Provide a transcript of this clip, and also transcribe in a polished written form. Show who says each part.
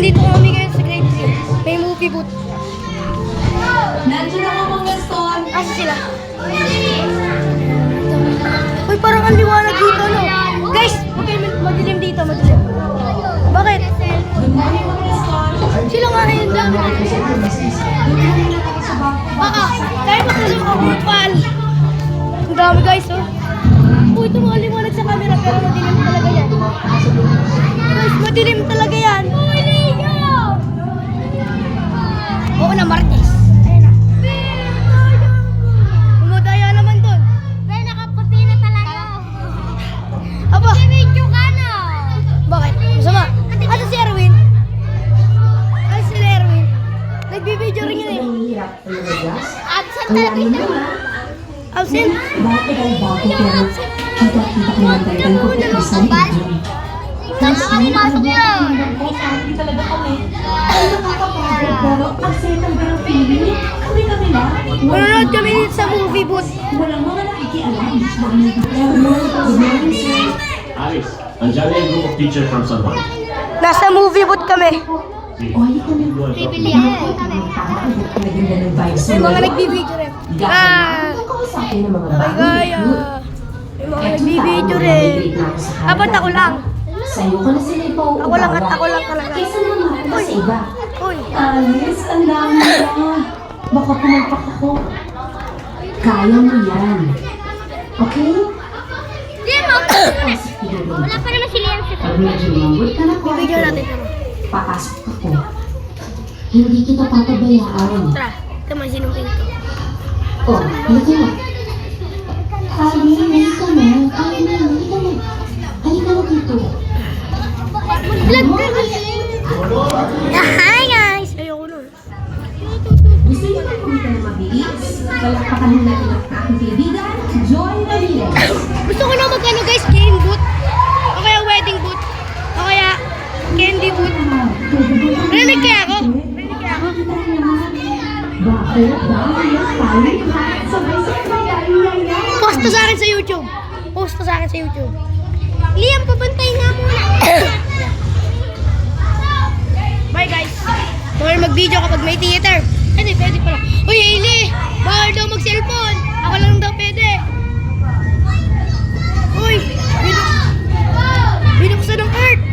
Speaker 1: nandito kami ngayon sa grade 3. May movie booth.
Speaker 2: Nandiyan ako mga Gaston.
Speaker 1: Asa sila? Uy, parang ang liwanag dito, no? Guys, okay, madilim dito, madilim. Bakit?
Speaker 2: Good morning mga Gaston.
Speaker 1: Sila nga ngayon dami. Tayo makasok ako, pal. Ang dami, guys, oh. Uy, ito mga liwanag sa camera, pero madilim talaga yan. Guys, madilim talaga yan. Uy, Leo! Oo na, Martes. Ayun na. Umudaya naman doon.
Speaker 3: Dahil nakaputi na talaga.
Speaker 1: Aba,
Speaker 3: Video ka na.
Speaker 1: bakit? Masama. Ito si Erwin. Ay, si Erwin. Nagbibideo rin yun eh.
Speaker 3: Absent talaga siya.
Speaker 1: Absent.
Speaker 2: Bakit ay bago pero kita-kita ko lang tayo ng pagkakisan injury.
Speaker 3: Saan ka kami masok yan?
Speaker 2: Hindi talaga kami. Ay, nakakapagod pero ang saya ng barang feeling. Kami lang.
Speaker 1: Manonood kami dito sa movie booth.
Speaker 2: Walang mga nakikialam. Good morning, sir.
Speaker 4: Alice, andyan na yung group of teacher from San Juan.
Speaker 1: Nasa movie booth kami.
Speaker 2: Oy, kami.
Speaker 3: Bibili ako.
Speaker 2: Maganda ng vibes.
Speaker 1: May mga nagbibideo rin.
Speaker 2: Kausapin ng mga
Speaker 1: Ay, gaya. May mga nagbibideo rin. Dapat ako lang.
Speaker 2: Sa'yo ko na sila ipauubawa.
Speaker 1: Ako lang at ako lang talaga.
Speaker 2: Kaysa naman ako sa iba.
Speaker 1: Uy.
Speaker 2: Alice, ang dami na. Baka pumalpak ako. Kaya mo yan. Okay?
Speaker 3: Di mo. Wala pa naman sila yan sa
Speaker 2: Pag medyo mabot ka na
Speaker 1: Bibideo natin ito.
Speaker 2: papasok ako. Hindi kita papabayaan.
Speaker 1: Tara, tama sinungkin ko.
Speaker 2: Oh, halika na. Ali, halika na. Halika na. Halika na dito.
Speaker 3: Vlog ka kasi.
Speaker 1: Hi guys! Ayoko nun.
Speaker 2: Gusto niyo na kumita na mabilis? Palakpakan mo natin ang aking kaibigan, Joy Ramirez.
Speaker 1: Gusto ko na mag-ano guys, game booth. O kaya wedding booth. O kaya candy booth. Rinig kaya ako? Rinig kaya ako?
Speaker 2: Bakit? Dahil tayo sabay-sabay ay
Speaker 1: Post to sa akin sa YouTube. Post to sa akin sa YouTube.
Speaker 3: Liam, pabantay nga muna.
Speaker 1: Bye guys. Bawal mag-video kapag may theater. Hindi, pwede pala. Uy, Hailey! Bawal daw mag-cellphone. Ako lang daw pwede. Uy! Binuksan ng earth.